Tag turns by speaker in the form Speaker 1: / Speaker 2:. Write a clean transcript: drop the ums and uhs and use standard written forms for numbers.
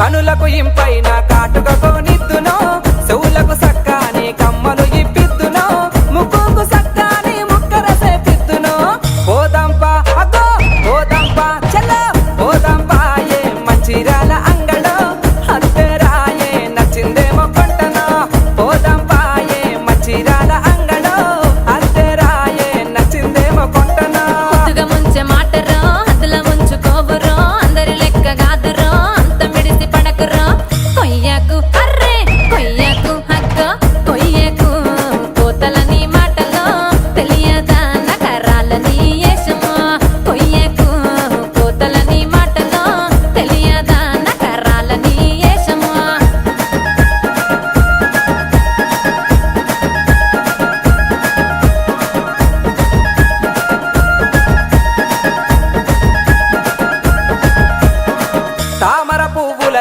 Speaker 1: కనులకు ఇంపైన కాటుకతో నిద్దునో చెవులకు సక్కాని కమ్మలు ఇప్పిద్దునో ముక్కుకు సక్కాని ముక్కర సేపిద్దునో పోదంపా అగో పోదంపా చలో పోదంపా ఏ మంచిరాల అంగడో అత్తరాయే నచ్చిందేమో కొంటనో పోదంపా ఏ మంచిరాల అంగడో అత్తరాయే నచ్చిందేమో కొంటనో
Speaker 2: ముద్దుగా ముంచే మాటరో అందులో ముంచుకోవురో అందరి లెక్క కాదురో అంత మిడిసి పడకురో కొయ్యకు అర్రే కొయ్యకు హగ్గో కొయ్యకు కోతలని మాటలో తెలియదా నకరాలని ఏషమో కొయ్యకు కోతలని మాటలో తెలియదా నకరాలని ఏషమో
Speaker 1: తామర పువ్వుల